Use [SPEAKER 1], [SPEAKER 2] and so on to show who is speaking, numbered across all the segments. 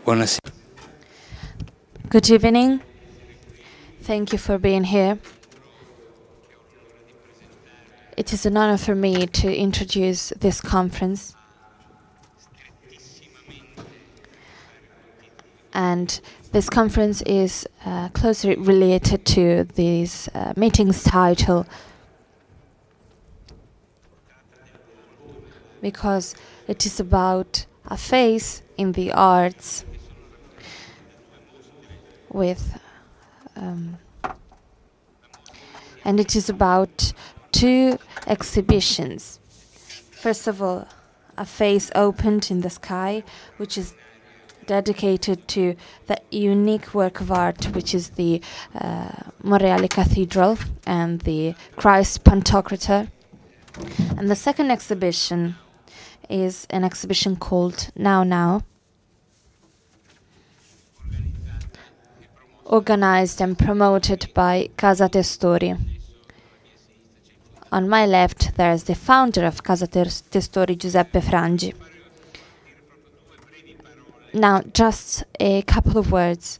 [SPEAKER 1] Buonasera.
[SPEAKER 2] Good evening. Thank you for being here. It is an honor for me to introduce this conference. And this conference is closely related to this meeting's title, because it is about a face in the arts with and it is about two exhibitions. First of all, a face opened in the sky, which is dedicated to the unique work of art, which is the Monreale Cathedral and the Christ Pantocrator. And the second exhibition is an exhibition called Now Now, organized and promoted by Casa Testori. On my left, there's the founder of Casa Testori, Giuseppe Frangi. Now, just a couple of words,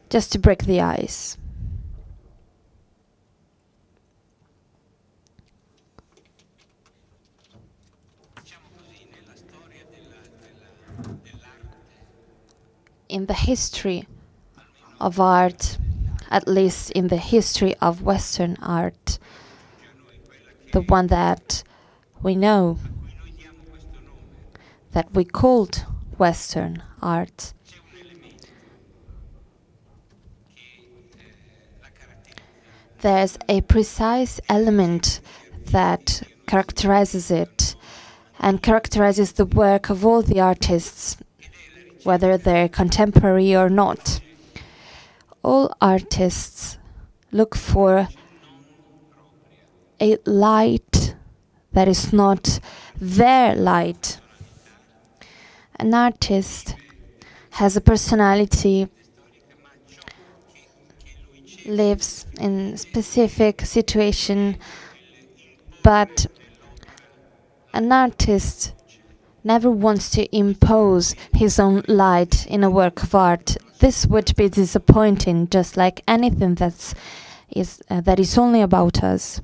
[SPEAKER 2] just to break the ice. In the history of art, at least in the history of Western art, the one that we know, that we called Western art, there's a precise element that characterizes it and characterizes the work of all the artists, whether they're contemporary or not. All artists look for a light that is not their light. An artist has a personality, lives in a specific situation, but an artist never wants to impose his own light in a work of art. This would be disappointing, just like anything that is only about us.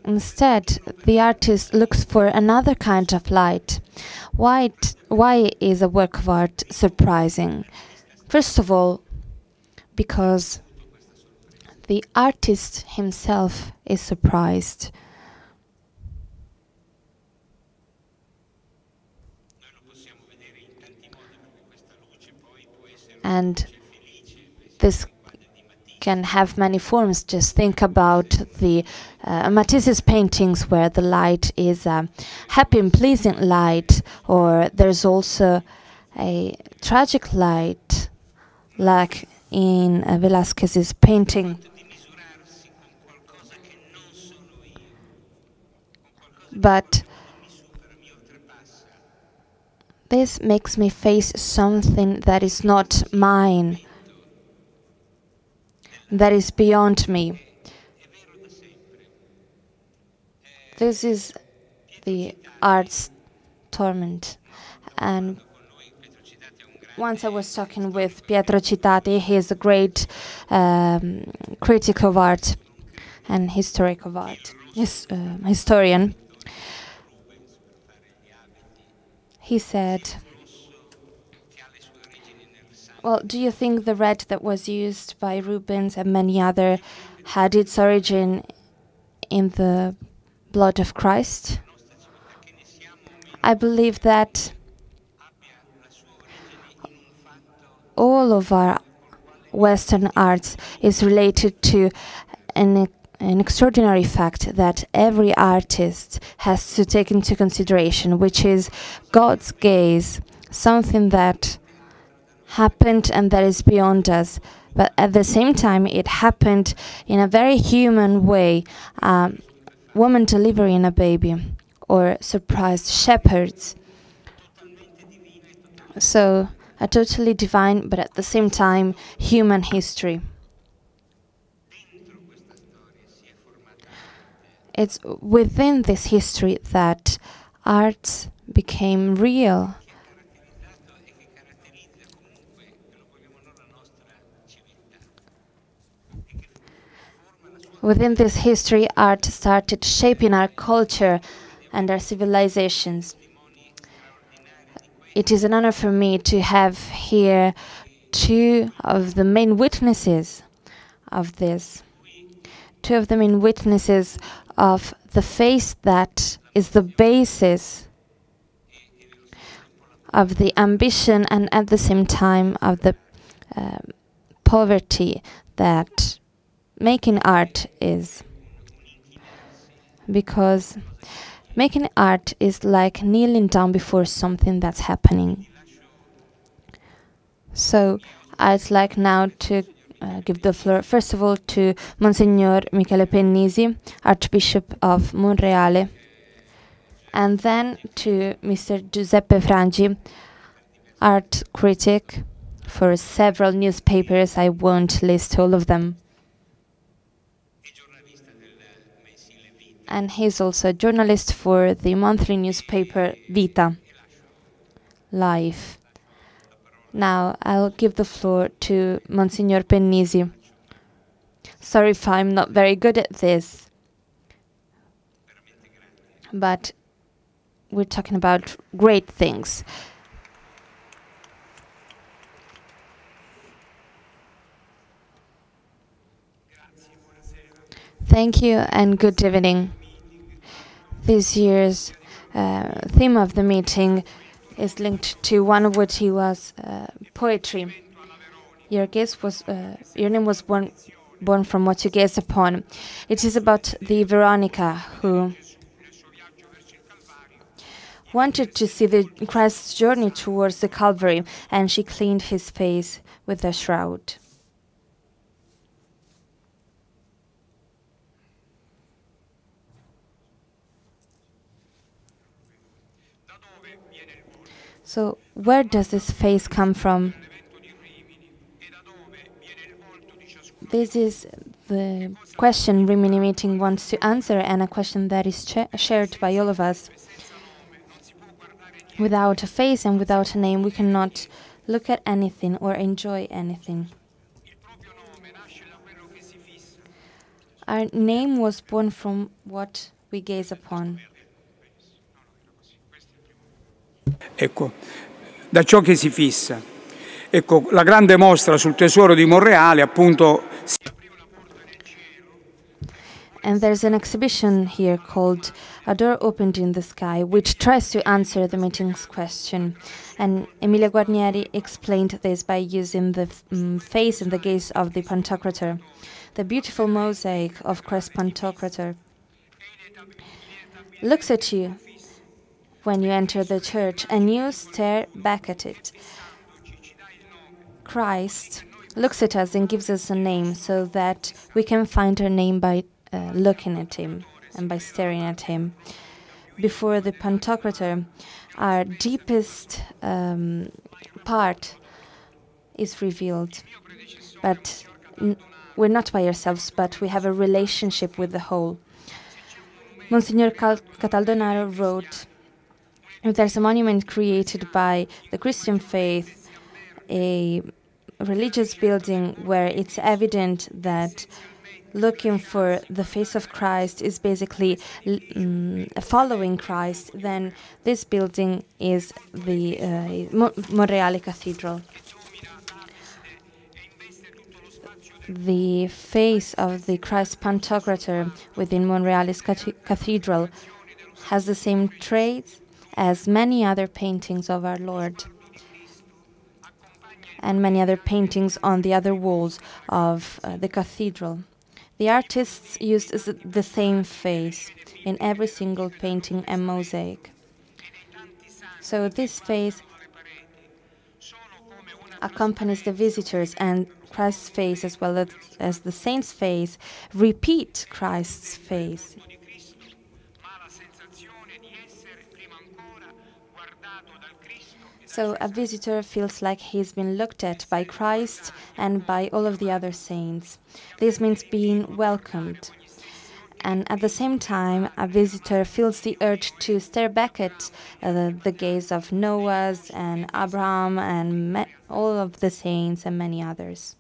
[SPEAKER 2] Instead, the artist looks for another kind of light. Why is a work of art surprising? First of all, because the artist himself is surprised. And this can have many forms. Just think about the Matisse's paintings, where the light is a happy and pleasing light, or there's also a tragic light, like in Velázquez's painting. But this makes me face something that is not mine, that is beyond me. This is the art's torment. And once I was talking with Pietro Citati, he is a great critic of art and historic of art, historian. He said, well, do you think the red that was used by Rubens and many other had its origin in the blood of Christ? I believe that all of our Western arts is related to an extraordinary fact that every artist has to take into consideration, which is God's gaze, something that happened and that is beyond us. But at the same time, it happened in a very human way. Woman delivering a baby, or surprised shepherds. So a totally divine, but at the same time, human history. it's within this history that art became real. Within this history, art started shaping our culture and our civilizations. It is an honor for me to have here two of the main witnesses of this. Two of the main witnesses of the faith that is the basis of the ambition and at the same time of the poverty that making art is. Because making art is like kneeling down before something that's happening. So I'd like now to give the floor, first of all, to Monsignor Michele Pennisi, Archbishop of Monreale, and then to Mr. Giuseppe Frangi, art critic for several newspapers. I won't list all of them. And he's also a journalist for the monthly newspaper Vita, Life. Now I'll give the floor to Monsignor Pennisi. Sorry if I'm not very good at this, but we're talking about great things. Thank you and good evening. This year's theme of the meeting is linked to one of which he was poetry. Your name was born from what you gaze upon. It is about the Veronica who wanted to see the Christ's journey towards the Calvary, and she cleaned his face with a shroud. So where does this face come from? This is the question Rimini Meeting wants to answer, and a question that is shared by all of us. Without a face and without a name, we cannot look at anything or enjoy anything. Our name was born from what we gaze upon.
[SPEAKER 1] Ecco, da ciò che si fissa. Ecco, la grande mostra sul tesoro di Monreale, appunto.
[SPEAKER 2] And there's an exhibition here called A Door Opened in the Sky, which tries to answer the meeting's question. And Emilia Guarnieri explained this by using the face and the gaze of the Pantocrator, the beautiful mosaic of Christ Pantocrator. Looks at you when you enter the church, and you stare back at it. Christ looks at us and gives us a name so that we can find our name by looking at him and by staring at him. Before the Pantocrator, our deepest part is revealed. But we're not by ourselves, but we have a relationship with the whole. Monsignor Cataldonaro wrote, there's a monument created by the Christian faith, a religious building where it's evident that looking for the face of Christ is basically following Christ, then this building is the Monreale Cathedral. The face of the Christ Pantocrator within Monreale's cathedral has the same traits as many other paintings of our Lord and many other paintings on the other walls of the cathedral. The artists used the same face in every single painting and mosaic. So this face accompanies the visitors, and Christ's face, as well as the saint's face, repeat Christ's face. So a visitor feels like he's been looked at by Christ and by all of the other saints. This means being welcomed. And at the same time, a visitor feels the urge to stare back at the gaze of Noah's and Abraham and all of the saints and many others.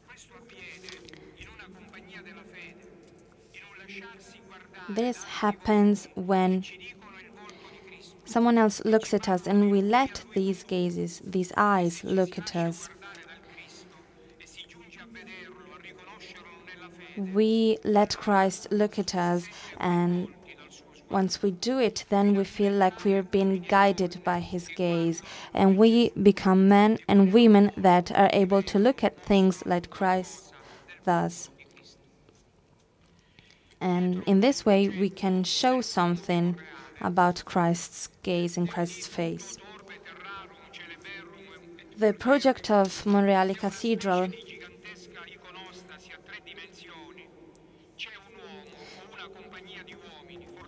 [SPEAKER 2] This happens when someone else looks at us and we let these gazes, these eyes look at us. We let Christ look at us, and once we do it, then we feel like we're being guided by his gaze, and we become men and women that are able to look at things like Christ does. And in this way, we can show something about Christ's gaze and Christ's face. The project of Monreale Cathedral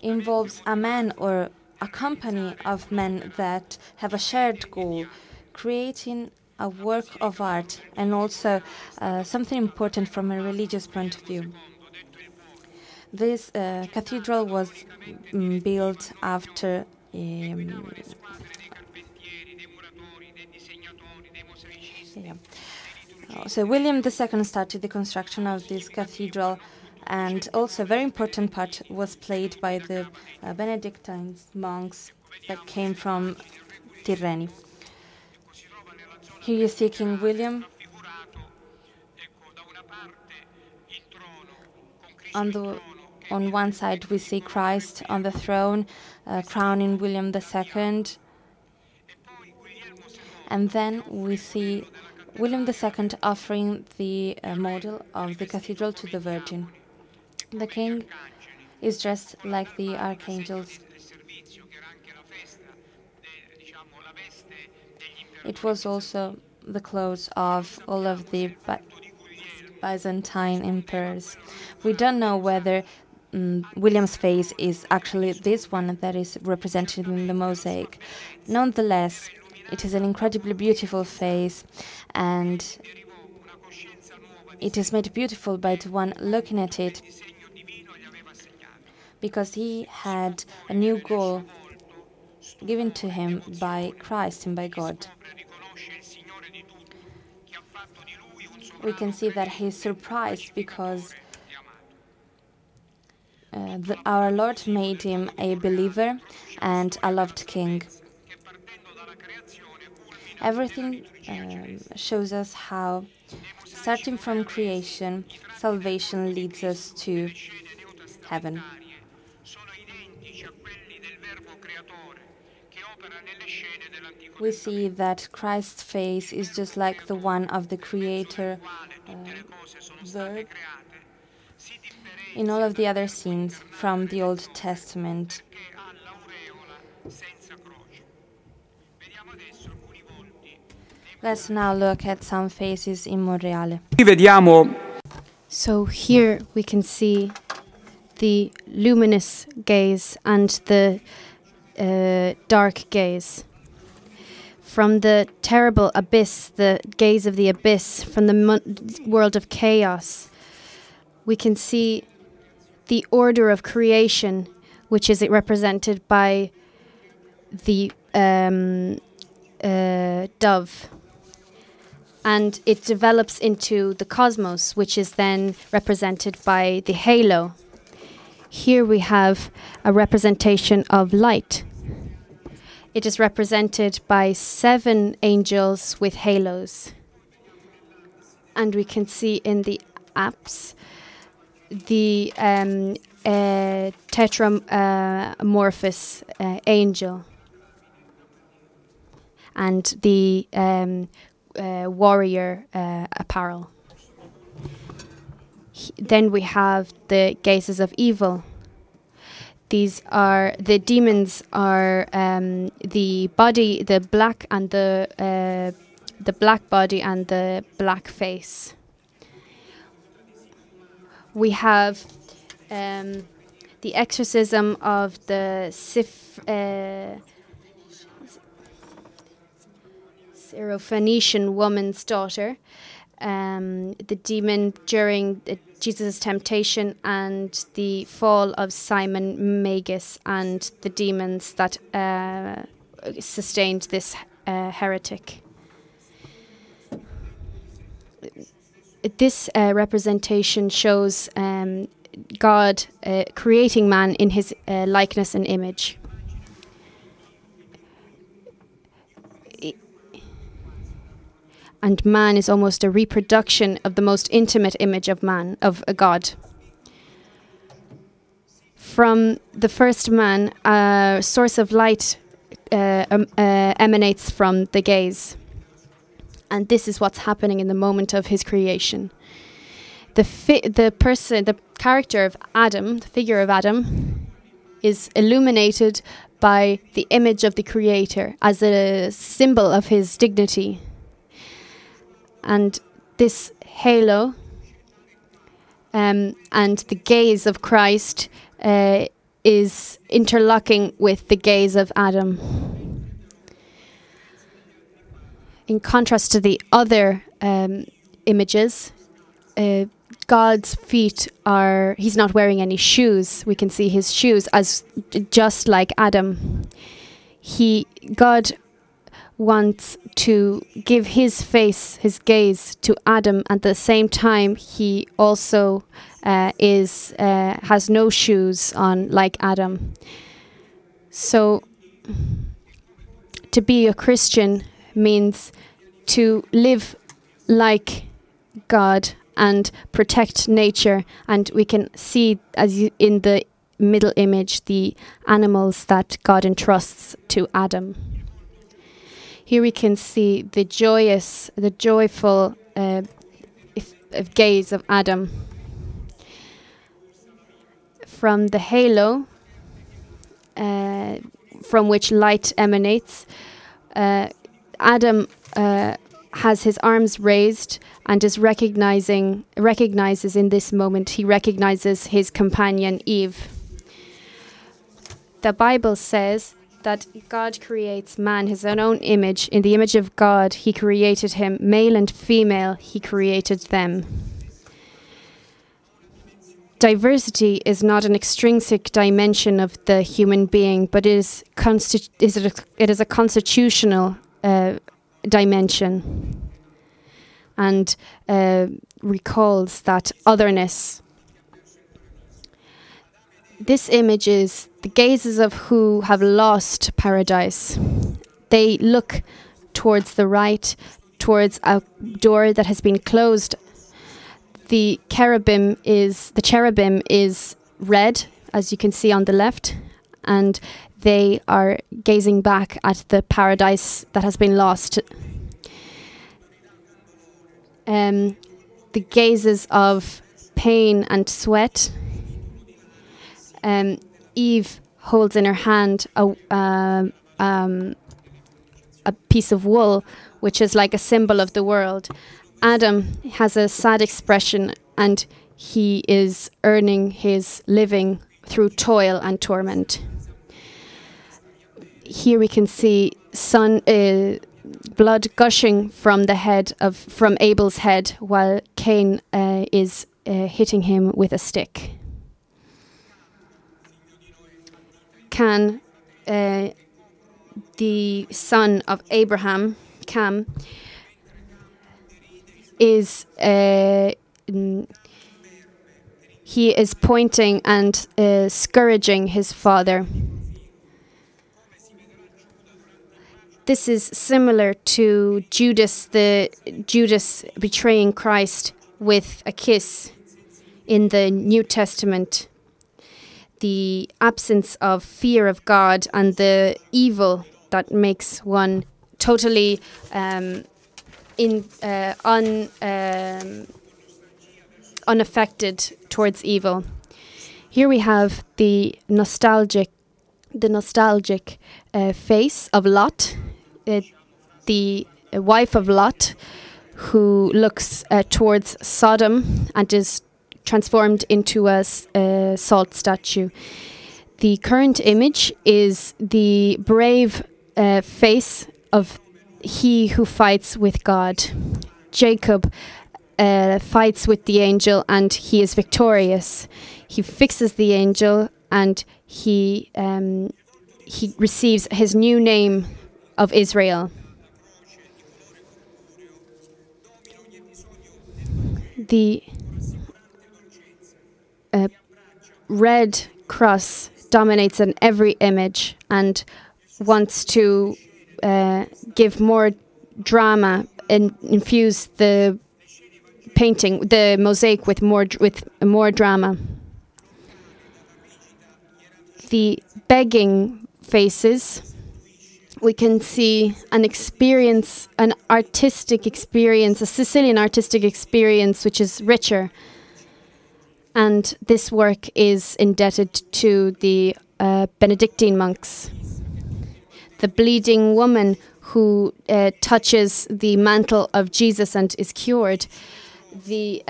[SPEAKER 2] involves a man or a company of men that have a shared goal, creating a work of art and also something important from a religious point of view. This cathedral was built after so William II started the construction of this cathedral, and also a very important part was played by the Benedictine monks that came from Tirreni. Here you see King William. On one side we see Christ on the throne, crowning William II. And then we see William II offering the model of the cathedral to the Virgin. The king is dressed like the archangels. It was also the clothes of all of the Byzantine emperors. We don't know whether William's face is actually this one that is represented in the mosaic. Nonetheless, it is an incredibly beautiful face, and it is made beautiful by the one looking at it, because he had a new goal given to him by Christ and by God. We can see that he is surprised because our Lord made him a believer and a loved king. Everything shows us how, starting from creation, salvation leads us to heaven. We see that Christ's face is just like the one of the Creator Verb in all of the other scenes from the Old Testament. Let's now look at some faces in Monreale.
[SPEAKER 3] So here we can see the luminous gaze and the dark gaze. From the terrible abyss, the gaze of the abyss, from the world of chaos, we can see the order of creation, which is represented by the dove. And it develops into the cosmos, which is then represented by the halo. Here we have a representation of light. It is represented by 7 angels with halos. And we can see in the apse the tetramorphous angel and the warrior apparel. Then we have the gazes of evil. These are the demons are the body, the black and the black body and the black face. We have the exorcism of the Syrophoenician woman's daughter. The demon during Jesus' temptation and the fall of Simon Magus and the demons that sustained this heretic. This representation shows God creating man in his likeness and image. And man is almost a reproduction of the most intimate image of man, of a God. From the first man, a source of light emanates from the gaze. And this is what's happening in the moment of his creation. The character of Adam, the figure of Adam, is illuminated by the image of the Creator as a symbol of his dignity. And this halo and the gaze of Christ is interlocking with the gaze of Adam. In contrast to the other images, God's feet he's not wearing any shoes. We can see his shoes as just like Adam. God wants to give his face, his gaze to Adam. At the same time, he also has no shoes on like Adam. So to be a Christian means to live like God and protect nature. And we can see, in the middle image, the animals that God entrusts to Adam. Here we can see the joyful gaze of Adam. From the halo from which light emanates, Adam has his arms raised and recognizes in this moment, he recognizes his companion Eve. The Bible says that God creates man his own image. In the image of God, he created him. Male and female, he created them. Diversity is not an extrinsic dimension of the human being, but it is a constitutional dimension, and recalls that otherness. This image is the gazes of who have lost paradise. They look towards the right, towards a door that has been closed. The cherubim is red, as you can see on the left, and they are gazing back at the paradise that has been lost. The gazes of pain and sweat. Eve holds in her hand a piece of wool, which is like a symbol of the world. Adam has a sad expression, and he is earning his living through toil and torment. Here we can see blood gushing from Abel's head, while Cain is hitting him with a stick. Can, the son of Abraham, Cam, he is pointing and scourging his father. This is similar to Judas betraying Christ with a kiss in the New Testament. The absence of fear of God and the evil that makes one totally unaffected towards evil. Here we have the nostalgic face of Lot, the wife of Lot, who looks towards Sodom and is transformed into a salt statue. The current image is the brave face of he who fights with God. Jacob fights with the angel, and he is victorious. He fixes the angel, and he receives his new name of Israel. The red cross dominates in every image and wants to give more drama and infuse the painting, the mosaic, with more drama. The begging faces, we can see an artistic experience, a Sicilian artistic experience, which is richer. And this work is indebted to the Benedictine monks. The bleeding woman who touches the mantle of Jesus and is cured. The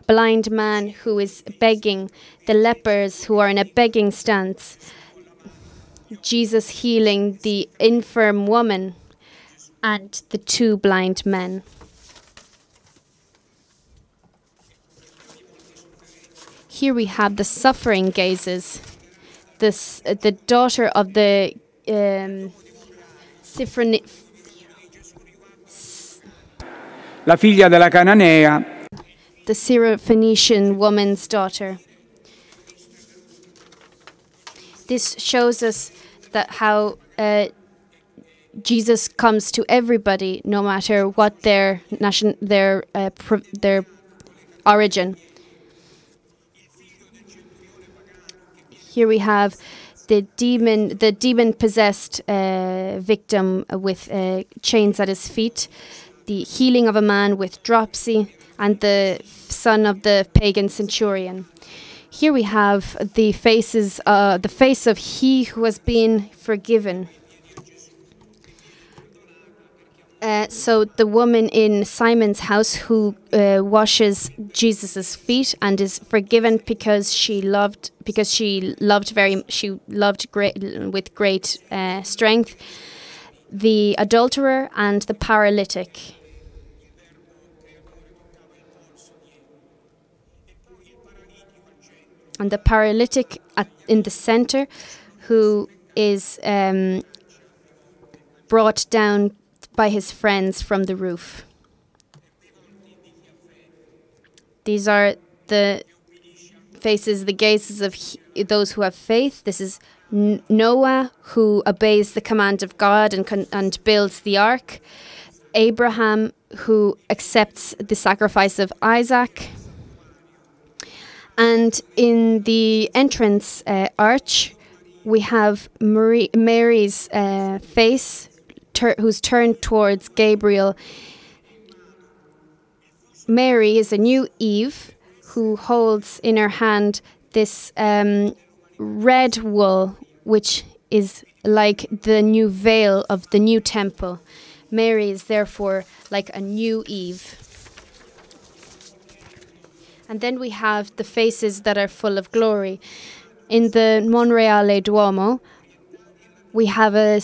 [SPEAKER 3] blind man who is begging. The lepers who are in a begging stance. Jesus healing the infirm woman and the two blind men. Here we have the suffering gazes. The daughter of the
[SPEAKER 1] La figlia della Cananea.
[SPEAKER 3] The Syrophoenician woman's daughter. This shows us that how Jesus comes to everybody, no matter what their origin. Here we have the demon-possessed victim with chains at his feet, the healing of a man with dropsy, and the son of the pagan centurion. Here we have the face of he who has been forgiven. So the woman in Simon's house who washes Jesus's feet and is forgiven because she loved with great strength. The adulterer and the paralytic. And the paralytic in the center, who is brought down by his friends from the roof. These are the faces, the gazes of those who have faith. This is Noah, who obeys the command of God and builds the ark. Abraham, who accepts the sacrifice of Isaac. And in the entrance arch, we have Mary's face, who's turned towards Gabriel. Mary is a new Eve who holds in her hand this red wool, which is like the new veil of the new temple. Mary is therefore like a new Eve. And then we have the faces that are full of glory. In the Monreale Duomo, we have a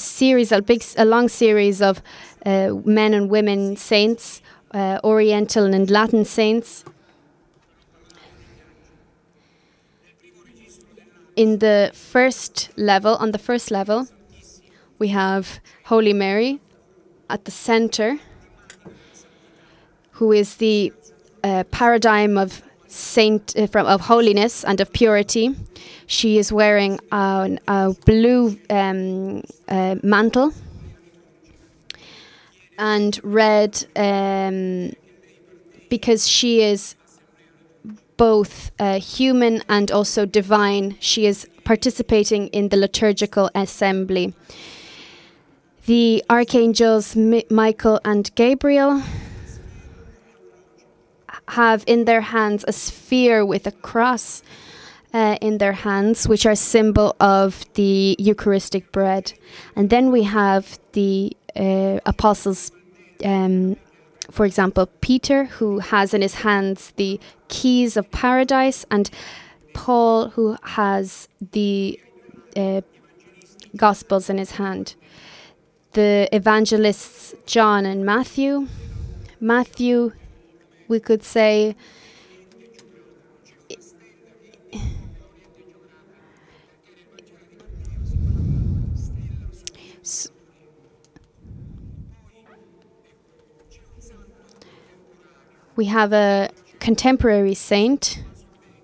[SPEAKER 3] long series of men and women saints, Oriental and Latin saints. On the first level, we have Holy Mary at the center, who is the paradigm of of holiness and of purity. She is wearing a blue mantle and red because she is both human and also divine. She is participating in the liturgical assembly. The archangels Michael and Gabriel have in their hands a sphere with a cross in their hands, which are symbol of the Eucharistic bread. And then we have the apostles, for example, Peter, who has in his hands the keys of paradise, and Paul, who has the Gospels in his hand. the evangelists John and Matthew. Matthew, we could say, we have a contemporary saint,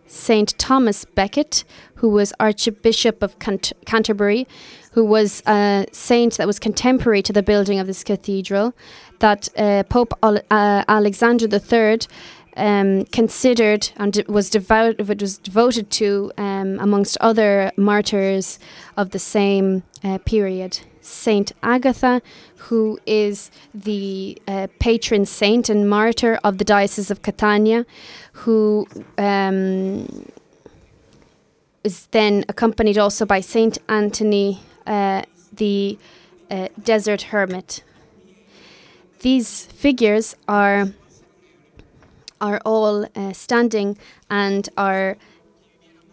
[SPEAKER 3] Saint Thomas Becket, who was Archbishop of Canterbury, who was a saint that was contemporary to the building of this cathedral, that Pope Alexander III considered and was devoted to amongst other martyrs of the same period. Saint Agatha, who is the patron saint and martyr of the Diocese of Catania, who is then accompanied also by Saint Anthony, the desert hermit. These figures are all standing and are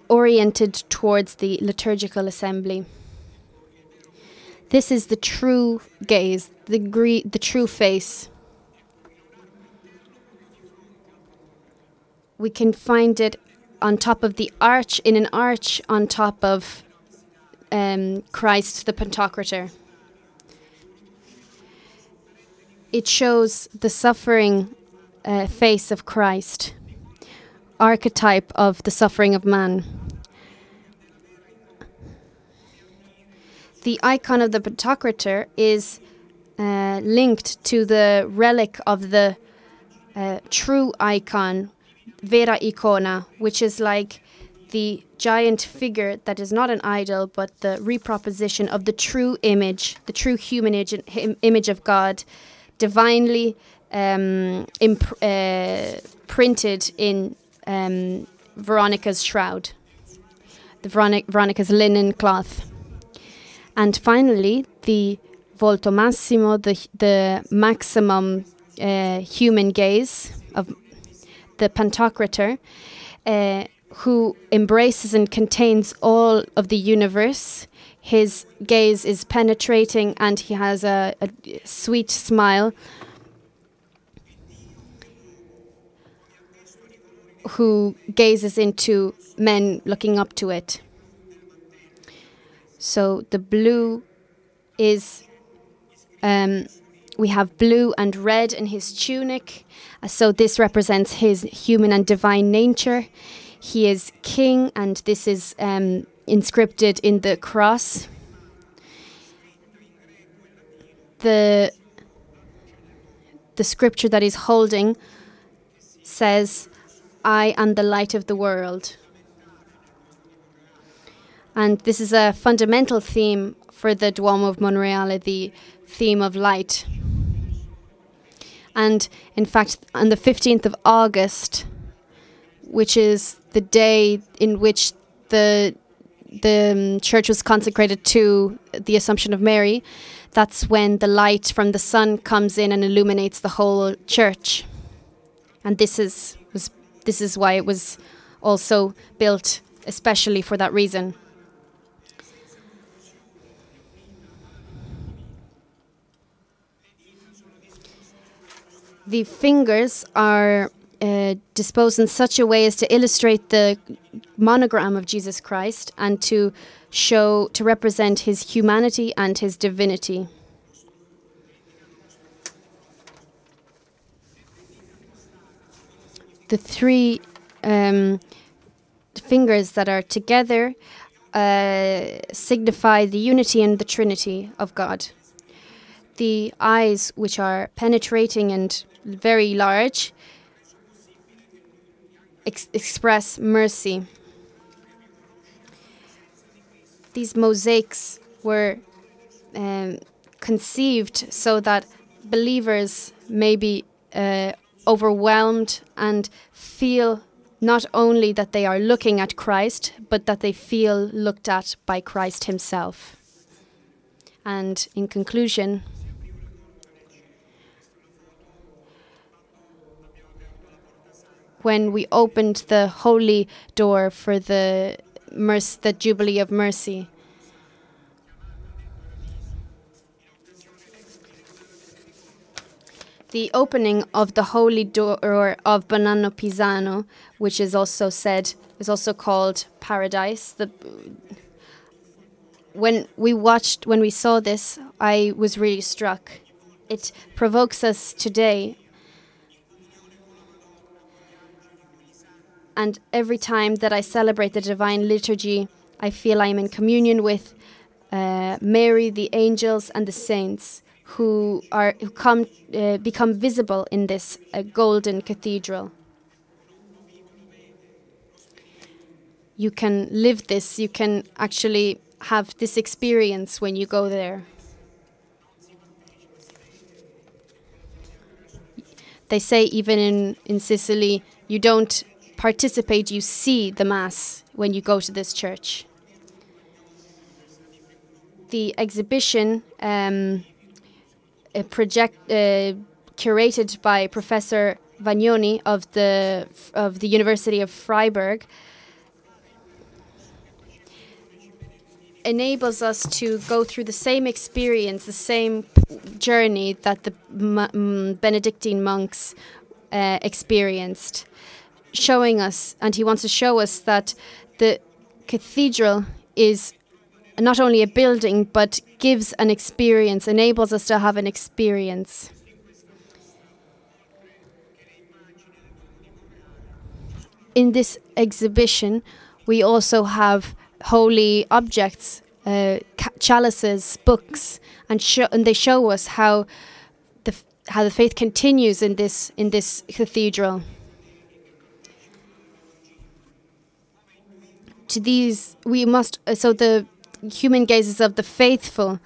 [SPEAKER 3] oriented towards the liturgical assembly. This is the true gaze, the true face. We can find it on top of the arch, in an arch on top of Christ the Pantocrator. It shows the suffering face of Christ, archetype of the suffering of man. The icon of the Pantocrator is linked to the relic of the true icon, Vera Icona, which is like the giant figure that is not an idol, but the reproposition of the true image, the true human image of God, divinely printed in Veronica's shroud, Veronica's linen cloth. And finally, the volto massimo, the maximum human gaze of the Pantocrator, who embraces and contains all of the universe. His gaze is penetrating and he has a sweet smile, who gazes into men looking up to it. So the blue is, we have blue and red in his tunic. So this represents his human and divine nature. He is king, and this is inscripted in the cross. The scripture that he's holding says, "I am the light of the world." And this is a fundamental theme for the Duomo of Monreale, the theme of light. And in fact, on the 15th of August, which is the day in which the church was consecrated to the Assumption of Mary, that's when the light from the sun comes in and illuminates the whole church. And this is why it was also built especially for that reason. The fingers are disposed in such a way as to illustrate the monogram of Jesus Christ and to represent his humanity and his divinity. The three fingers that are together signify the unity and the Trinity of God. The eyes, which are penetrating and very large, express mercy. These mosaics were conceived so that believers may be overwhelmed and feel not only that they are looking at Christ, but that they feel looked at by Christ himself. And in conclusion, when we opened the holy door for the Jubilee of Mercy, the opening of the holy door of Bonanno Pisano, which is also called Paradise. When we saw this, I was really struck. It provokes us today. And every time that I celebrate the Divine Liturgy, I feel I'm in communion with Mary, the angels, and the saints who become visible in this golden cathedral. You can live this. You can actually have this experience when you go there. They say even in Sicily, you don't participate, you see the Mass when you go to this church. The exhibition curated by Professor Vagnoni of the University of Freiburg enables us to go through the same experience, the same journey that the Benedictine monks experienced, showing us, and he wants to show us that the cathedral is not only a building, but gives an experience, enables us to have an experience. In this exhibition, we also have holy objects, chalices, books, and they show us how the faith continues in this cathedral. To these, so the human gazes of the faithful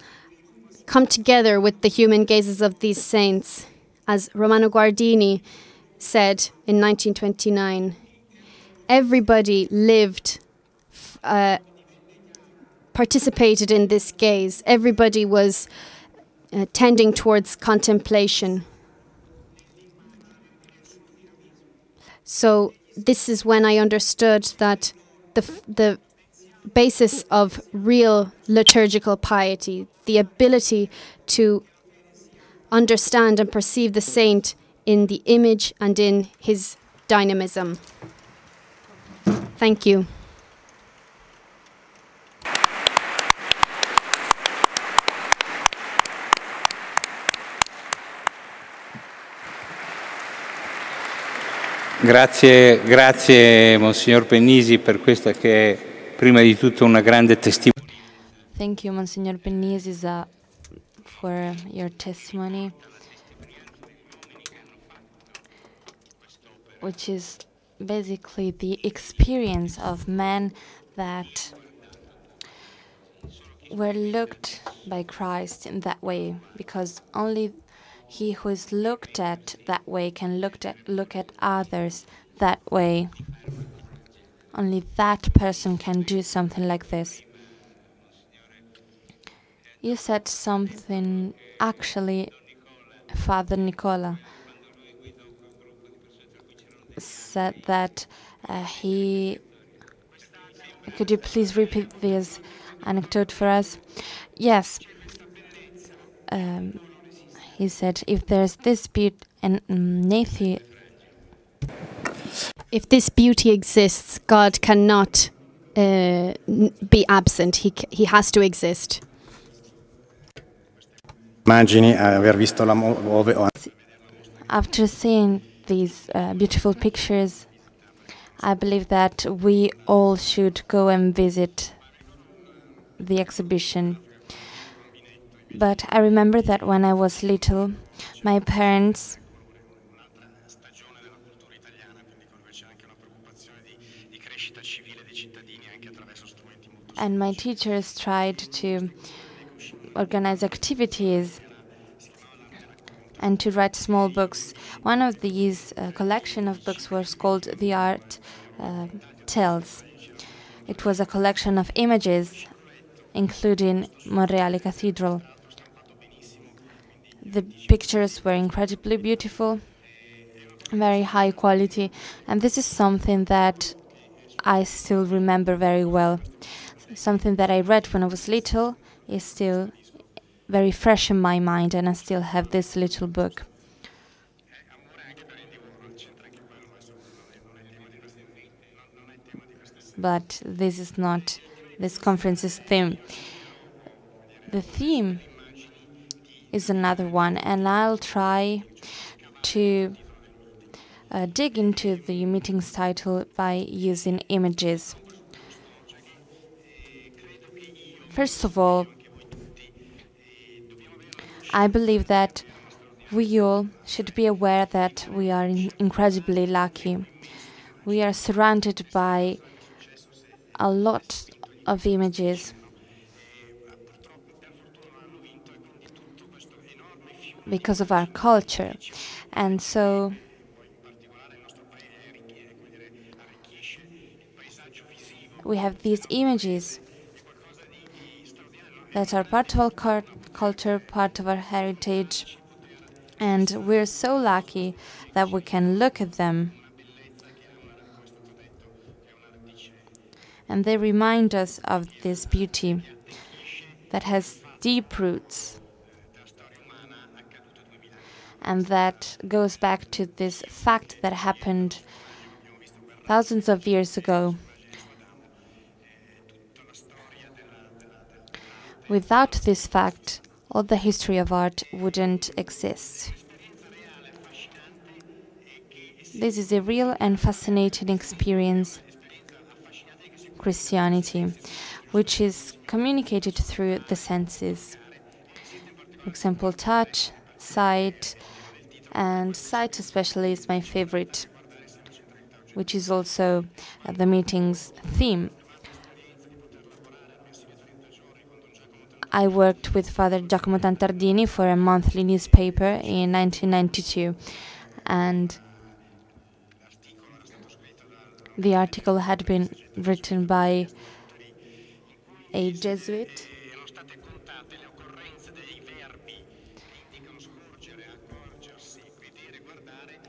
[SPEAKER 3] come together with the human gazes of these saints, as Romano Guardini said in 1929. Everybody lived, participated in this gaze. Everybody was tending towards contemplation. So this is when I understood that the basis of real liturgical piety, the ability to understand and perceive the saint in the image and in his dynamism. Thank you.
[SPEAKER 4] Grazie Monsignor Pennisi per questa che è prima di tutto una grande testimonianza.
[SPEAKER 2] Thank you, Monsignor Pennisi, for your testimony, which is basically the experience of men that were looked by Christ in that way, because only he who is looked at that way can look at others that way. Only that person can do something like this. You said something, actually, Father Nicola said that could you please repeat this anecdote for us? Yes. He said, if there's this beauty and
[SPEAKER 3] if this beauty exists, God cannot be absent. He has to exist.
[SPEAKER 2] After seeing these beautiful pictures, I believe that we all should go and visit the exhibition. But I remember that when I was little, my parents and my teachers tried to organize activities and to write small books. One of these collection of books was called The Art Tells. It was a collection of images, including Monreale Cathedral. The pictures were incredibly beautiful, very high quality, and this is something that I still remember very well. Something that I read when I was little is still very fresh in my mind, and I still have this little book. but this is not this conference's theme. The theme is another one, and I'll try to dig into the meeting's title by using images. First of all, I believe that we all should be aware that we are incredibly lucky. We are surrounded by a lot of images because of our culture, and so we have these images that are part of our culture, part of our heritage, and we're so lucky that we can look at them. And they remind us of this beauty that has deep roots and that goes back to this fact that happened thousands of years ago. Without this fact, all the history of art wouldn't exist. This is a real and fascinating experience, Christianity, which is communicated through the senses. For example, touch, sight, and sight especially is my favorite, which is also the meeting's theme. I worked with Father Giacomo Tantardini for a monthly newspaper in 1992, and the article had been written by a Jesuit,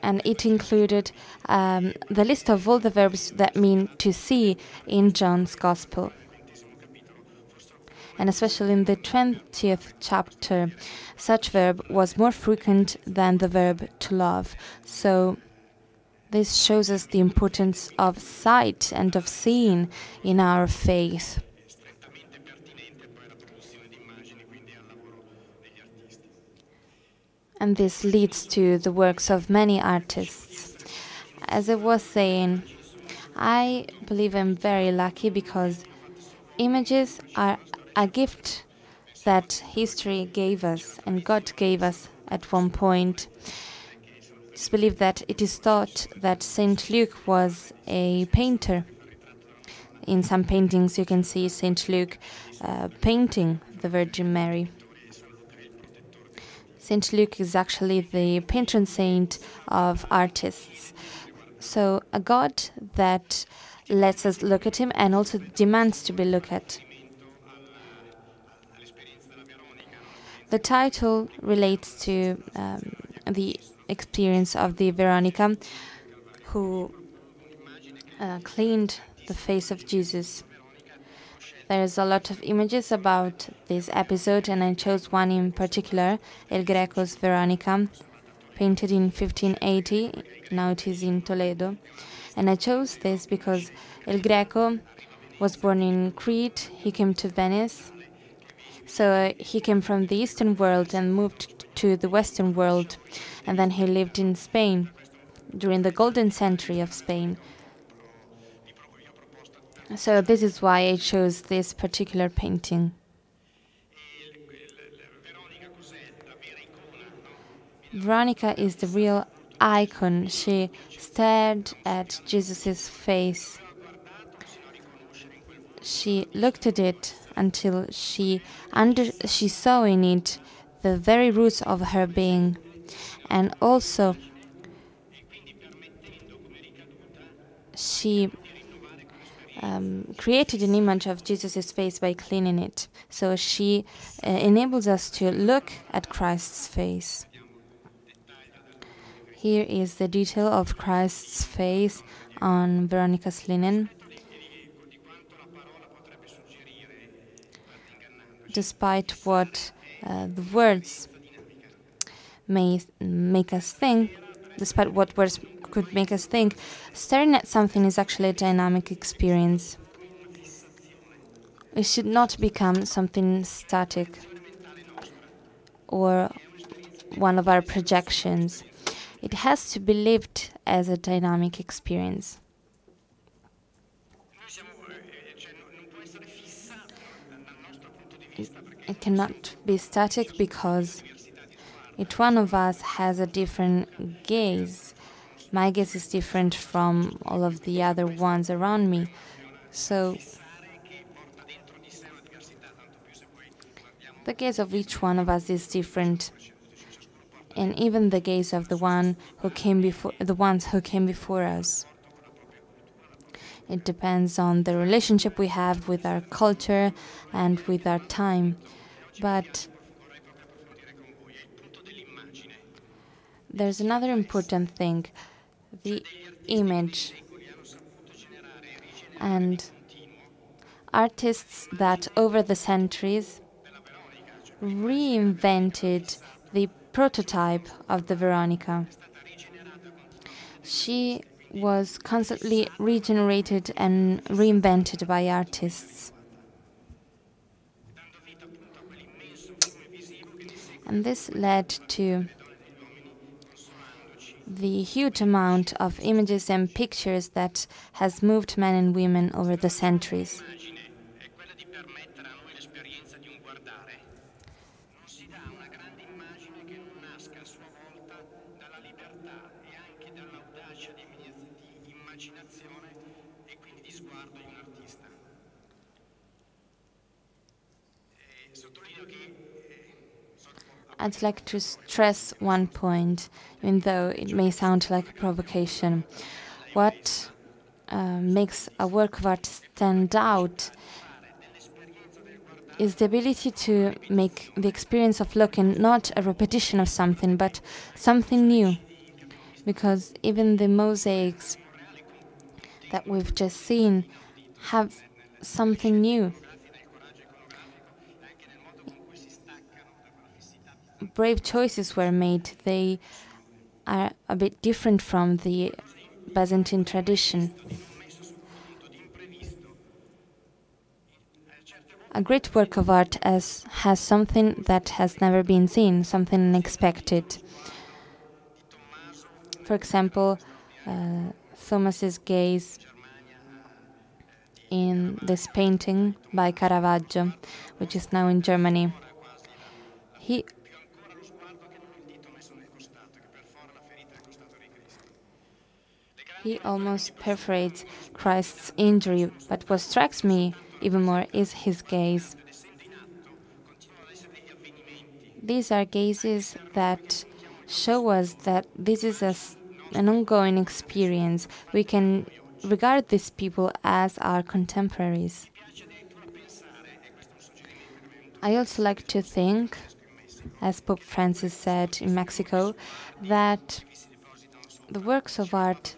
[SPEAKER 2] and it included the list of all the verbs that mean to see in John's Gospel. And especially in the 20th chapter, such verb was more frequent than the verb to love. So this shows us the importance of sight and of seeing in our faith. And this leads to the works of many artists. As I was saying, I believe I'm very lucky because images are a gift that history gave us and God gave us at one point. Just believe that it is thought that Saint Luke was a painter. In some paintings you can see Saint Luke painting the Virgin Mary. Saint Luke is actually the patron saint of artists. So a God that lets us look at him and also demands to be looked at. The title relates to the experience of the Veronica who cleaned the face of Jesus. There's a lot of images about this episode, and I chose one in particular, El Greco's Veronica, painted in 1580. Now it is in Toledo. And I chose this because El Greco was born in Crete. He came to Venice. So he came from the Eastern world and moved to the Western world. And then he lived in Spain during the golden century of Spain. So this is why I chose this particular painting. Veronica is the real icon. She stared at Jesus' face. She looked at it until she saw in it the very roots of her being. And also she created an image of Jesus' face by cleaning it. So she enables us to look at Christ's face. Here is the detail of Christ's face on Veronica's linen. Despite what the words may make us think, despite what words could make us think staring at something is actually a dynamic experience. It should not become something static or one of our projections. It has to be lived as a dynamic experience. It cannot be static because each one of us has a different gaze. My gaze is different from all of the other ones around me. So the gaze of each one of us is different. And even the gaze of the ones who came before us. It depends on the relationship we have with our culture and with our time. But there's another important thing, the image. And artists that over the centuries reinvented the prototype of the Veronica. She was constantly regenerated and reinvented by artists. And this led to the huge amount of images and pictures that has moved men and women over the centuries. I'd like to stress one point, even though it may sound like a provocation. What makes a work of art stand out is the ability to make the experience of looking not a repetition of something, but something new. Because even the mosaics that we've just seen have something new. Brave choices were made. They are a bit different from the Byzantine tradition. A great work of art has something that has never been seen, something unexpected. For example, Thomas's gaze in this painting by Caravaggio, which is now in Germany. He almost perforates Christ's injury, but what strikes me even more is his gaze. These are gazes that show us that this is an ongoing experience. We can regard these people as our contemporaries. I also like to think, as Pope Francis said in Mexico, that the works of art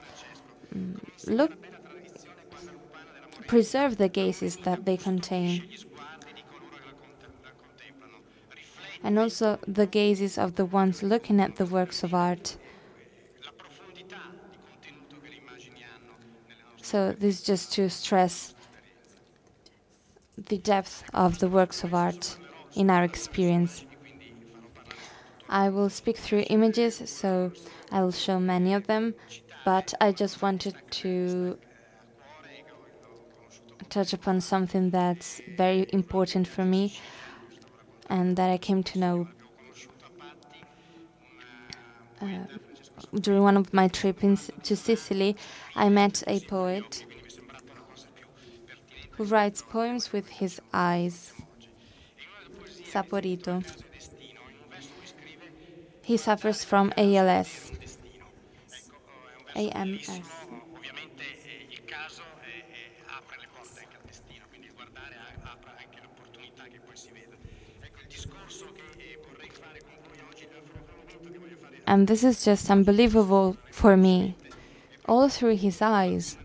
[SPEAKER 2] preserve the gazes that they contain, and also the gazes of the ones looking at the works of art. So this is just to stress the depth of the works of art in our experience. I will speak through images, so I will show many of them, but I just wanted to touch upon something that's very important for me and that I came to know during one of my trips to Sicily. I met a poet who writes poems with his eyes, Saporito. He suffers from ALS. AMS. And this is just unbelievable for me, all through his eyes.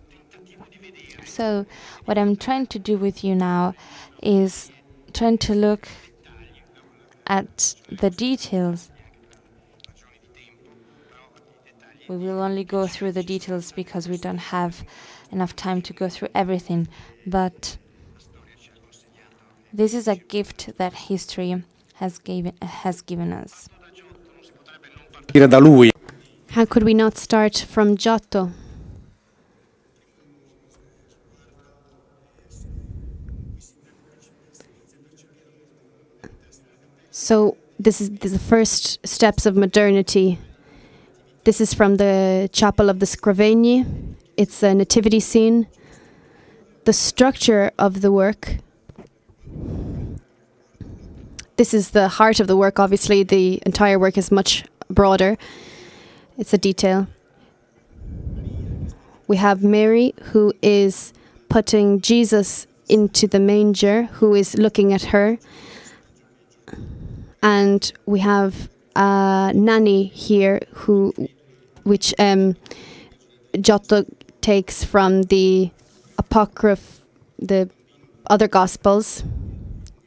[SPEAKER 2] So what I'm trying to do with you now is trying to look at the details We will only go through the details because we don't have enough time to go through everything. But this is a gift that history has given us.
[SPEAKER 3] How could we not start from Giotto? So this is the first steps of modernity. This is from the Chapel of the Scrovegni. It's a nativity scene. The structure of the work. This is the heart of the work. Obviously, the entire work is much broader. It's a detail. We have Mary, who is putting Jesus into the manger, who is looking at her. And we have a nanny here, which Giotto takes from the apocryph, the other Gospels,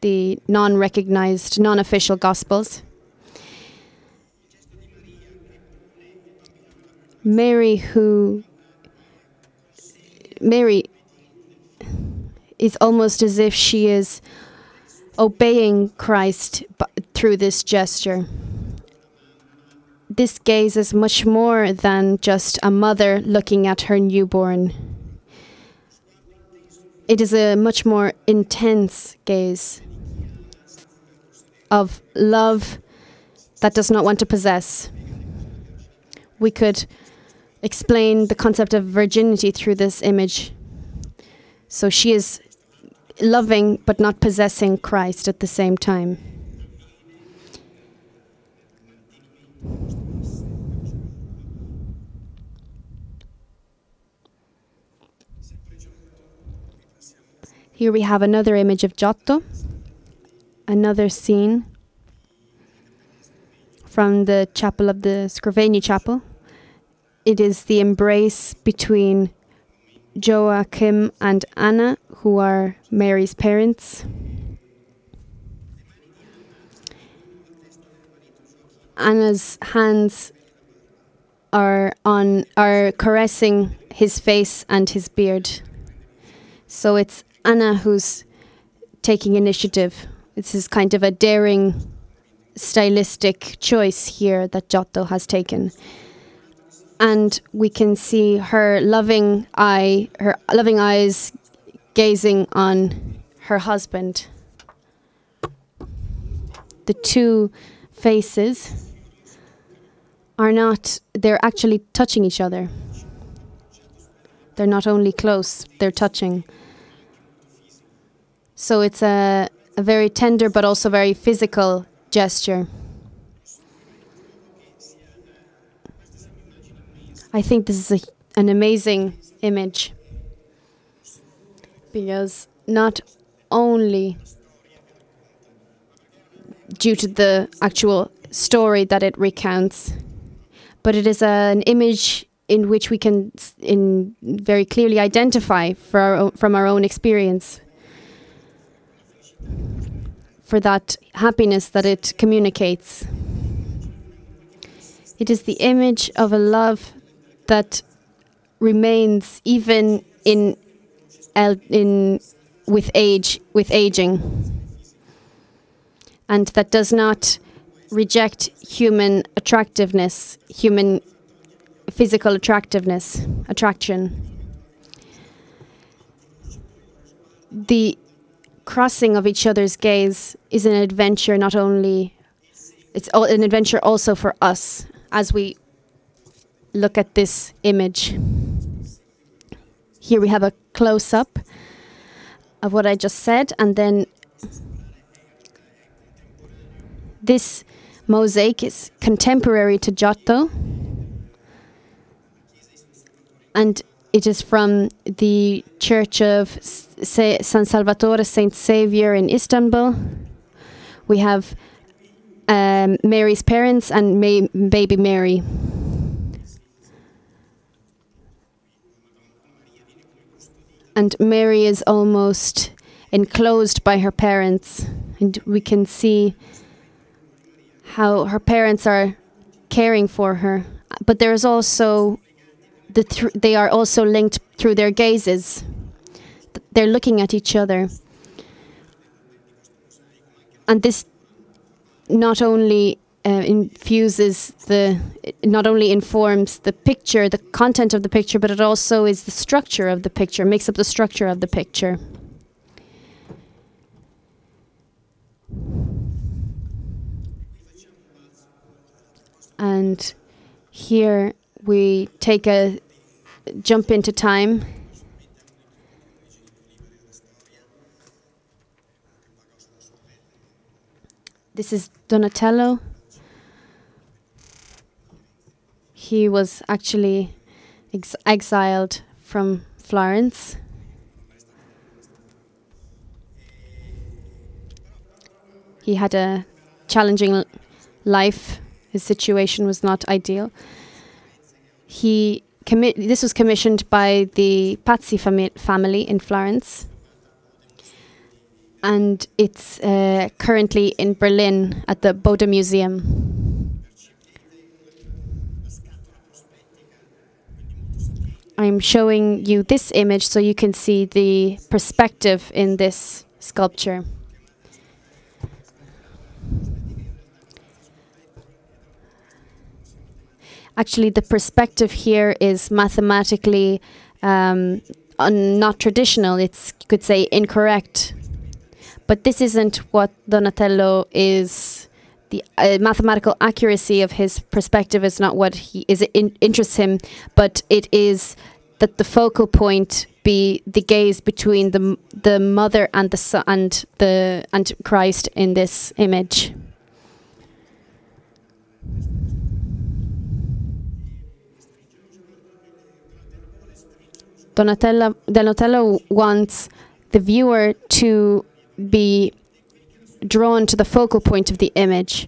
[SPEAKER 3] the non-recognized, non-official Gospels. Mary is almost as if she is obeying Christ through this gesture. This gaze is much more than just a mother looking at her newborn. It is a much more intense gaze of love that does not want to possess. We could explain the concept of virginity through this image. So she is loving but not possessing Christ at the same time. Here we have another image of Giotto, another scene from the Chapel of the Scrovegni Chapel. It is the embrace between Joachim and Anna, who are Mary's parents. Anna's hands are caressing his face and his beard. So it's Anna who's taking initiative. This is kind of a daring stylistic choice here that Giotto has taken. And we can see her loving eyes gazing on her husband. The two faces they're actually touching each other. They're not only close, they're touching. So it's a very tender but also very physical gesture. I think this is an amazing image because not only due to the actual story that it recounts, but it is an image in which we can very clearly identify from our own experience, for that happiness that it communicates. It is the image of a love that remains even with aging, and that does not reject human attractiveness, human physical attraction. The crossing of each other's gaze is an adventure. It's an adventure also for us as we look at this image. Here we have a close-up of what I just said, and then this mosaic is contemporary to Giotto, and it is from the Church of San Salvatore, Saint Saviour in Istanbul. We have Mary's parents and baby Mary. And Mary is almost enclosed by her parents. And we can see how her parents are caring for her but there is also they are also linked through their gazes. They're looking at each other, and this not only not only informs the picture, the content of the picture, but it also is the structure of the picture, makes up the structure of the picture. And here we take a jump into time. This is Donatello. He was actually exiled from Florence. He had a challenging life. His situation was not ideal. This was commissioned by the Pazzi family in Florence. And it's currently in Berlin at the Bode Museum. I'm showing you this image so you can see the perspective in this sculpture. Actually, the perspective here is mathematically not traditional. It's, you could say, incorrect. But this isn't what Donatello is. The mathematical accuracy of his perspective is not what interests him, but it is that the focal point be the gaze between the mother and the son and Christ in this image. Donatello wants the viewer to be drawn to the focal point of the image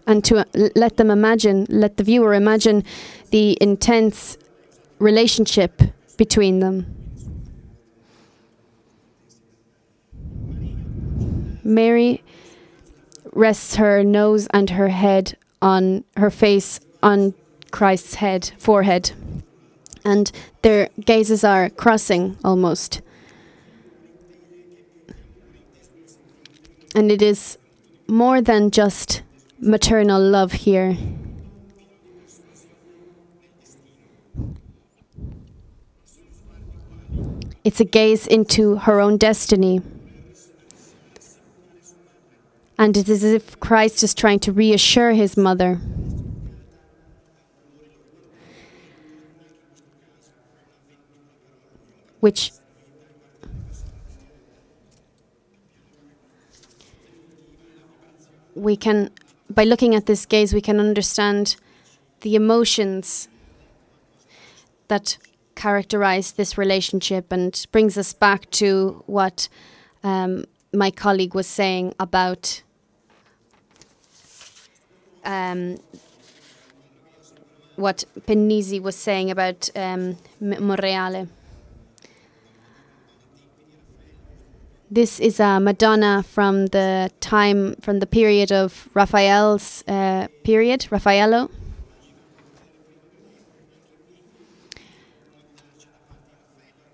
[SPEAKER 3] and to let the viewer imagine the intense relationship between them. Mary rests her nose and her head on her face on Christ's forehead, and their gazes are crossing almost. And it is more than just maternal love here. It's a gaze into her own destiny. And it is as if Christ is trying to reassure his mother. Which we can, by looking at this gaze, we can understand the emotions that characterize this relationship, and brings us back to what my colleague was saying about what Pennisi was saying about Monreale. This is a Madonna from the period of Raphael's period, Raffaello.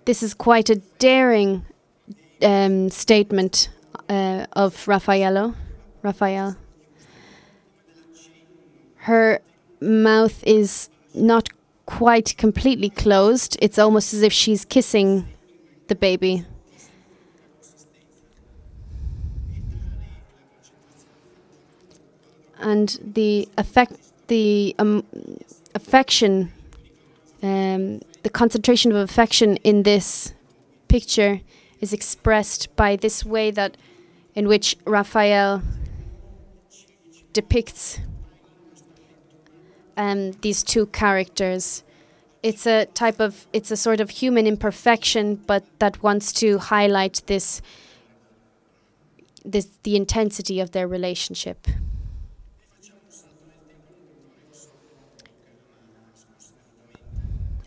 [SPEAKER 3] This is quite a daring statement of Raphael. Her mouth is not quite completely closed. It's almost as if she's kissing the baby. And the affection, the concentration of affection in this picture is expressed by this way that in which Raphael depicts these two characters. It's a sort of human imperfection, but that wants to highlight the intensity of their relationship.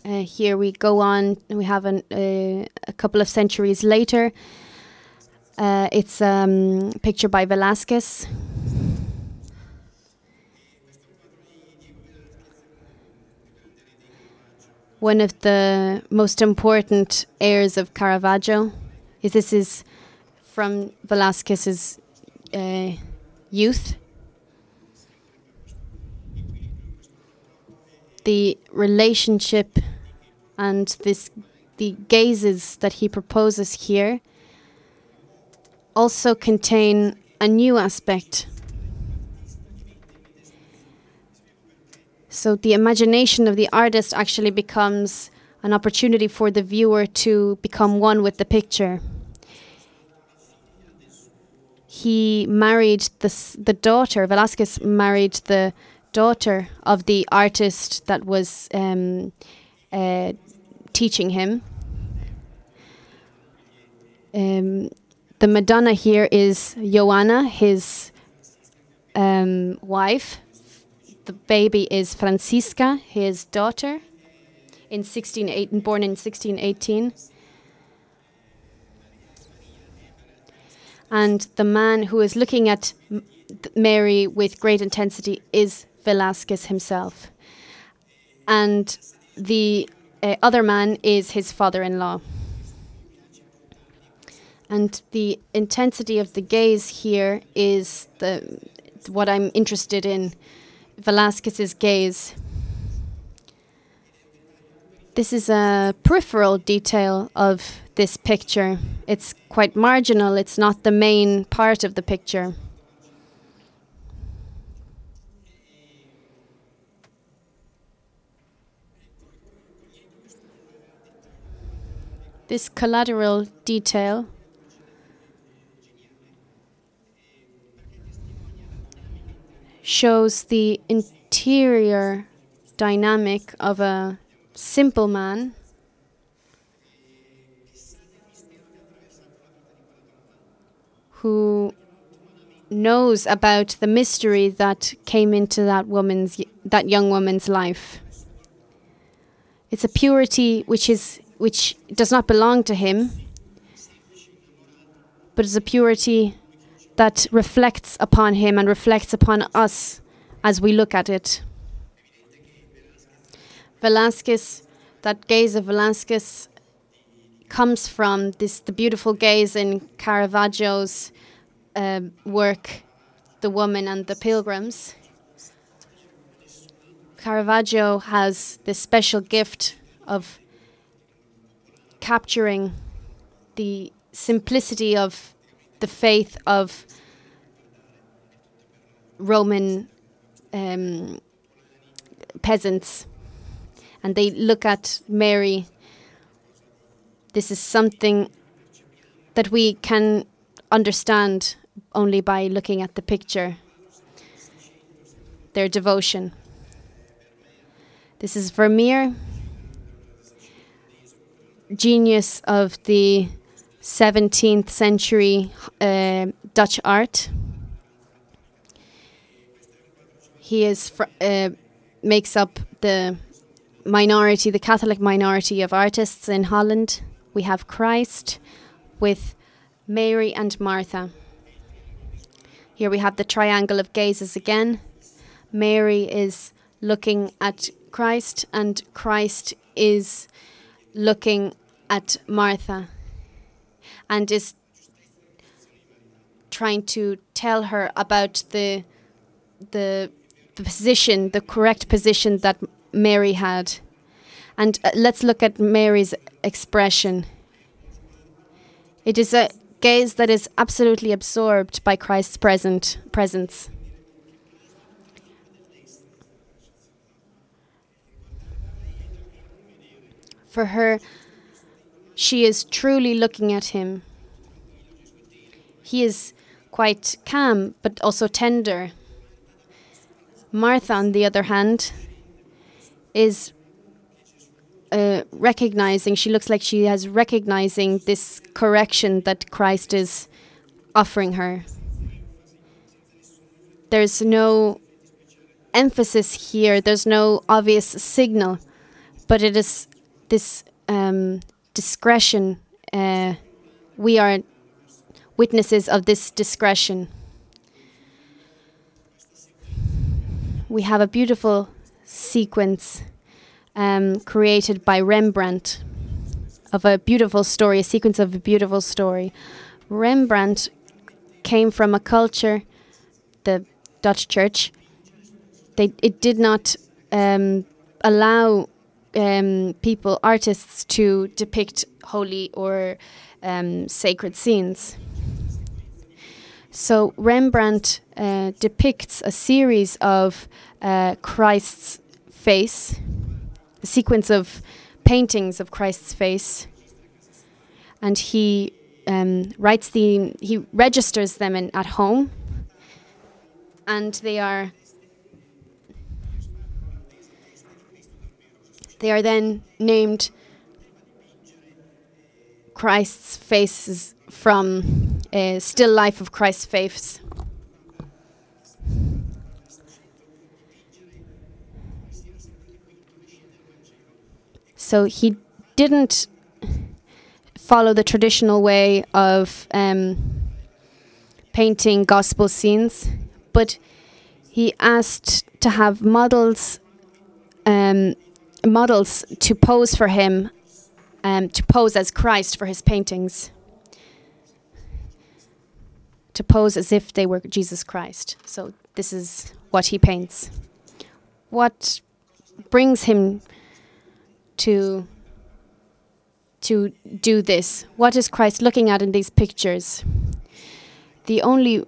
[SPEAKER 3] Here we go on. We have a couple of centuries later. It's a picture by Velázquez. one of the most important heirs of Caravaggio. This is from Velázquez's youth. The relationship and the gazes that he proposes here also contain a new aspect. So the imagination of the artist actually becomes an opportunity for the viewer to become one with the picture. He married the daughter, Velázquez married the daughter of the artist that was teaching him. The Madonna here is Joanna, his wife. The baby is Francisca, his daughter, born in 1618. And the man who is looking at Mary with great intensity is Velázquez himself. And the other man is his father-in-law. And the intensity of the gaze here is what I'm interested in, Velázquez's gaze. This is a peripheral detail of this picture. It's quite marginal. It's not the main part of the picture. This collateral detail shows the interior dynamic of a simple man who knows about the mystery that came into that young woman's life. It's a purity which does not belong to him, but is a purity that reflects upon him and reflects upon us as we look at it. Velázquez, that gaze of Velázquez comes from the beautiful gaze in Caravaggio's work, The Woman and the Pilgrims. Caravaggio has this special gift of capturing the simplicity of the faith of Roman peasants. And they look at Mary. This is something that we can understand only by looking at the picture. Their devotion. This is Vermeer, genius of the 17th century Dutch art. He makes up the minority, the Catholic minority of artists in Holland. We have Christ with Mary and Martha. Here we have the triangle of gazes again. Mary is looking at Christ and Christ is looking at Martha and is trying to tell her about the position, the correct position that Mary had. And let's look at Mary's expression. It is a gaze that is absolutely absorbed by Christ's presence. For her, she is truly looking at him. He is quite calm, but also tender. Martha, on the other hand, is recognizing, she looks like she has recognizing this correction that Christ is offering her. There's no emphasis here, there's no obvious signal, but it is this discretion. We are witnesses of this discretion. We have a beautiful sequence created by Rembrandt of a beautiful story, a sequence of a beautiful story. Rembrandt came from a culture, the Dutch church. It did not allow people, artists, to depict holy or sacred scenes. So Rembrandt depicts a series of Christ's face, a sequence of paintings of Christ's face, and he registers them at home, and they are then named Christ's faces from a still life of Christ's face. So he didn't follow the traditional way of painting gospel scenes, but he asked to have models to pose for him, to pose as Christ for his paintings, to pose as if they were Jesus Christ. So this is what he paints. What brings him to do this? What is Christ looking at in these pictures? The only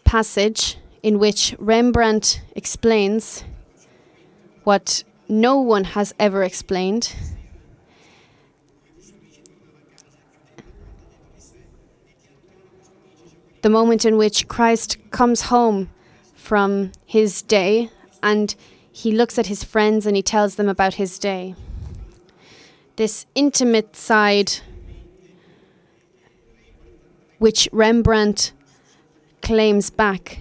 [SPEAKER 3] passage in which Rembrandt explains what no one has ever explained the moment in which Christ comes home from his day and he looks at his friends and he tells them about his day. This intimate side which Rembrandt claims back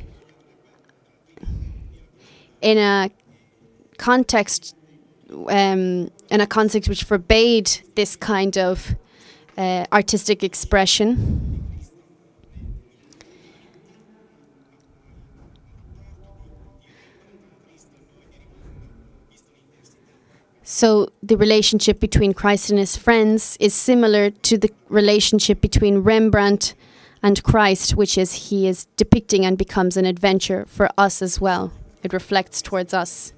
[SPEAKER 3] in a context which forbade this kind of artistic expression. So the relationship between Christ and his friends is similar to the relationship between Rembrandt and Christ, which is he is depicting and becomes an adventure for us as well. It reflects towards us.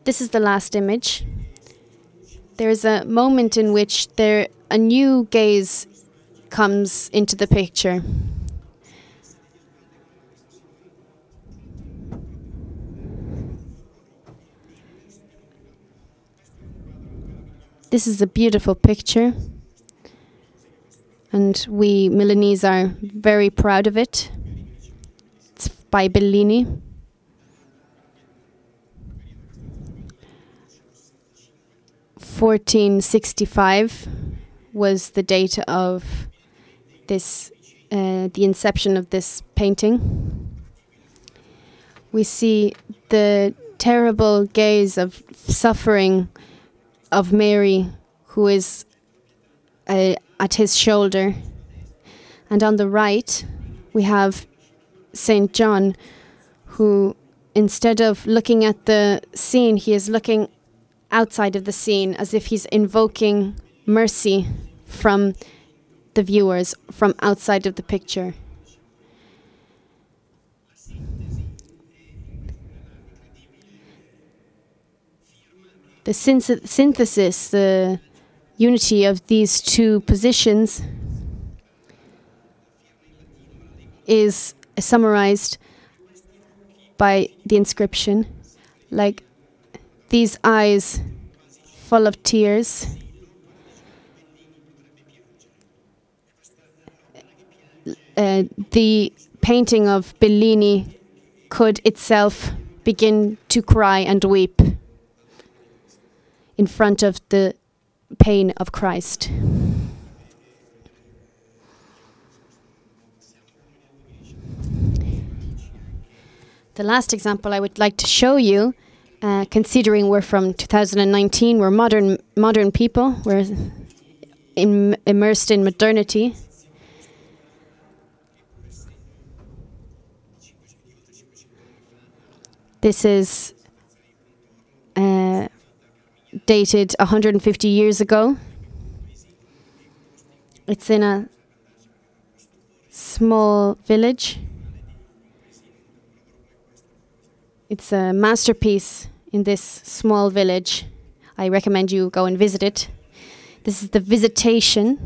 [SPEAKER 3] This is the last image. There's a moment in which a new gaze comes into the picture. This is a beautiful picture, and we Milanese are very proud of it. It's by Bellini. (1465) was the date of this, the inception of this painting. We see the terrible gaze of suffering of Mary, who is at his shoulder. And on the right, we have Saint John, who, instead of looking at the scene, he is looking outside of the scene, as if he's invoking mercy from the viewers, from outside of the picture. The synthesis, the unity of these two positions is summarized by the inscription, like these eyes full of tears, the painting of Bellini could itself begin to cry and weep in front of the pain of Christ. The last example I would like to show you, considering we're from 2019, we're modern people, we're immersed in modernity. This is dated 150 years ago. It's in a small village. It's a masterpiece in this small village. I recommend you go and visit it. This is the Visitation.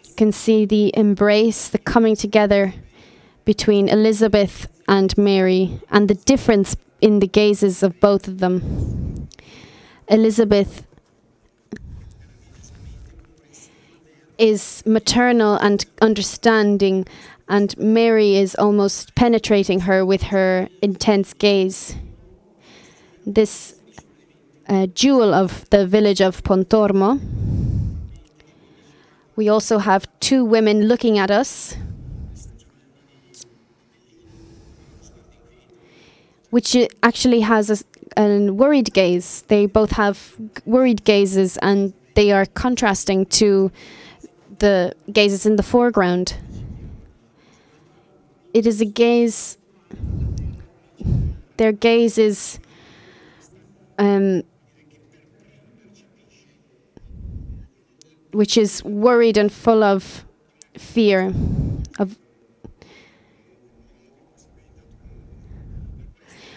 [SPEAKER 3] You can see the embrace, the coming together between Elizabeth and Mary, and the difference in the gazes of both of them. Elizabeth is maternal and understanding, and Mary is almost penetrating her with her intense gaze. This jewel of the village of Pontormo. We also have two women looking at us, which actually has a worried gaze. They both have worried gazes, and they are contrasting to the gazes in the foreground. It is a gaze, their gaze is which is worried and full of fear,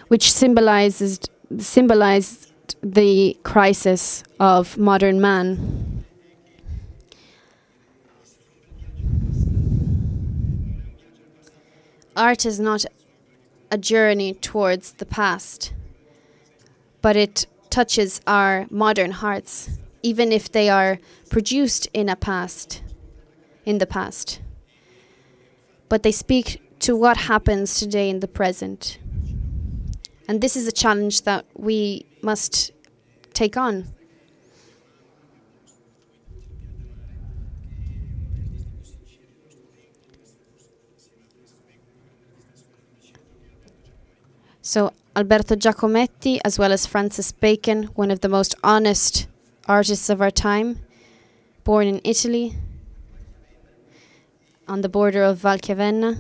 [SPEAKER 3] which symbolized the crisis of modern man. Art is not a journey towards the past, but it touches our modern hearts, even if they are produced in the past. But they speak to what happens today in the present. And this is a challenge that we must take on. So Alberto Giacometti, as well as Francis Bacon, one of the most honest artists of our time, born in Italy, on the border of Valchiavenna.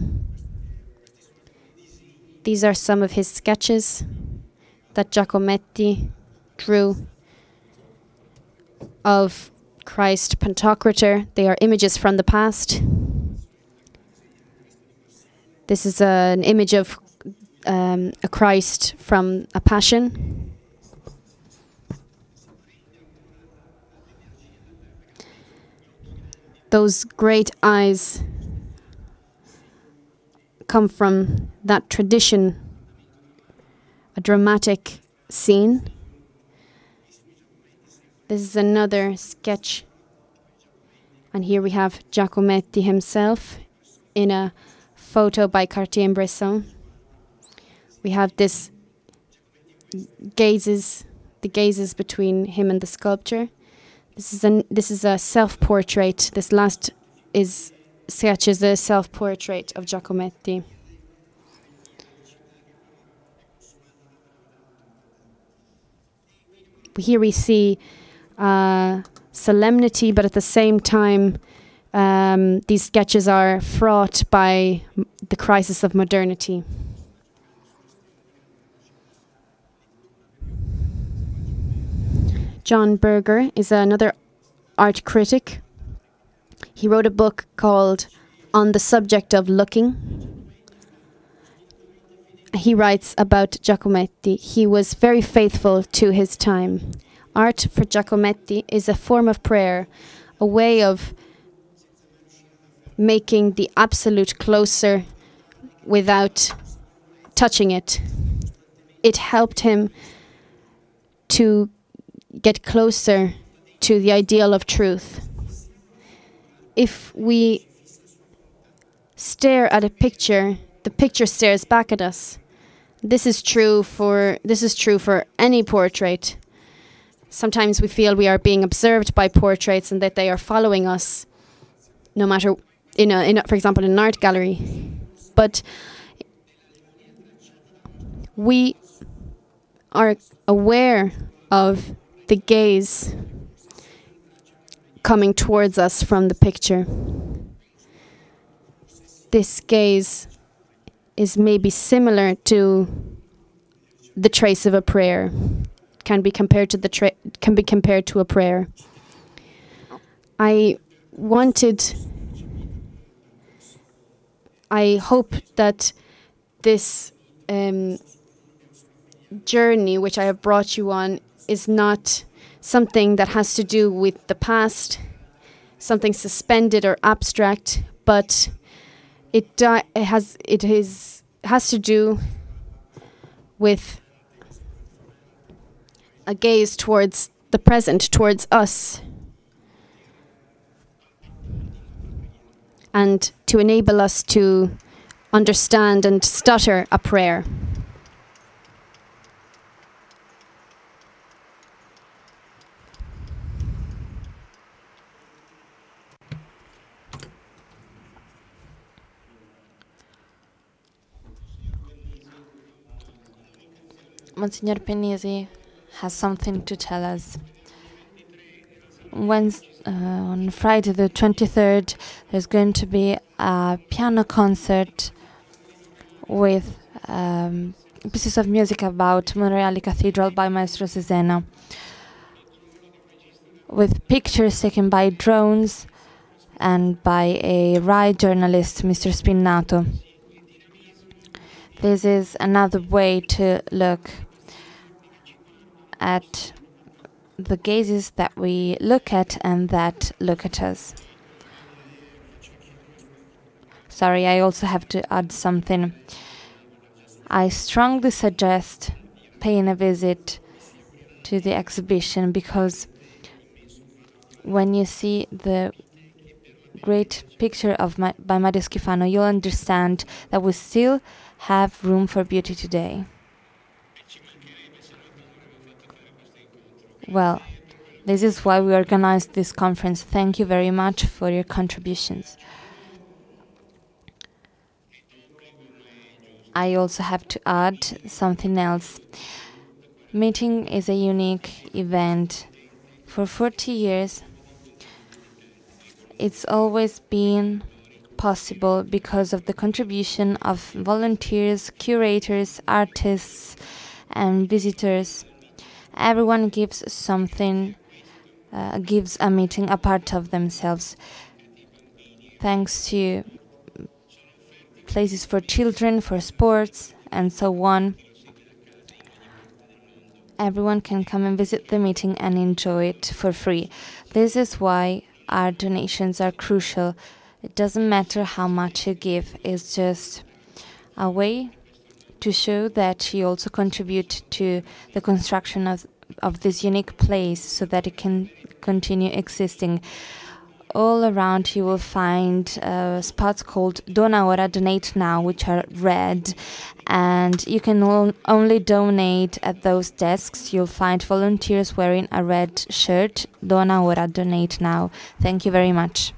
[SPEAKER 3] These are some of his sketches that Giacometti drew of Christ Pantocrator. They are images from the past. This is an image of a Christ from a Passion. Those great eyes come from that tradition, a dramatic scene. This is another sketch, and here we have Giacometti himself in a photo by Cartier-Bresson. We have the gazes between him and the sculpture. This is a self-portrait. This last sketch is a self-portrait of Giacometti. Here we see solemnity, but at the same time, these sketches are fraught by the crisis of modernity. John Berger is another art critic. He wrote a book called On the Subject of Looking. He writes about Giacometti. He was very faithful to his time. Art for Giacometti is a form of prayer, a way of making the absolute closer without touching it. It helped him to get closer to the ideal of truth. If we stare at a picture, the picture stares back at us. This is true for any portrait. Sometimes we feel we are being observed by portraits and that they are following us, no matter for example, in an art gallery. But we are aware of the gaze coming towards us from the picture. This gaze is maybe similar to the trace of a prayer. It can be compared to a prayer. I hope that this journey which I have brought you on is not something that has to do with the past, something suspended or abstract, but it has to do with a gaze towards the present, towards us, and to enable us to understand and stutter a prayer.
[SPEAKER 2] Monsignor Pennisi has something to tell us. On Friday the 23rd, there's going to be a piano concert with pieces of music about Monreale Cathedral by Maestro Cesena, with pictures taken by drones and by a RAI journalist, Mr. Spinnato. This is another way to look at the gazes that we look at and that look at us. Sorry, I also have to add something. I strongly suggest paying a visit to the exhibition, because when you see the great picture of by Mario Schifano, you'll understand that we still have room for beauty today. Well, this is why we organized this conference. Thank you very much for your contributions. I also have to add something else. Meeting is a unique event. For 40 years, it's always been possible because of the contribution of volunteers, curators, artists, and visitors. Everyone gives something, gives a meeting a part of themselves. Thanks to places for children, for sports, and so on. Everyone can come and visit the meeting and enjoy it for free. This is why our donations are crucial. It doesn't matter how much you give, it's just a way to show that you also contribute to the construction of this unique place so that it can continue existing. All around you will find spots called Dona Ora, Donate Now, which are red, and you can only donate at those desks. You'll find volunteers wearing a red shirt. Dona Ora, Donate Now. Thank you very much.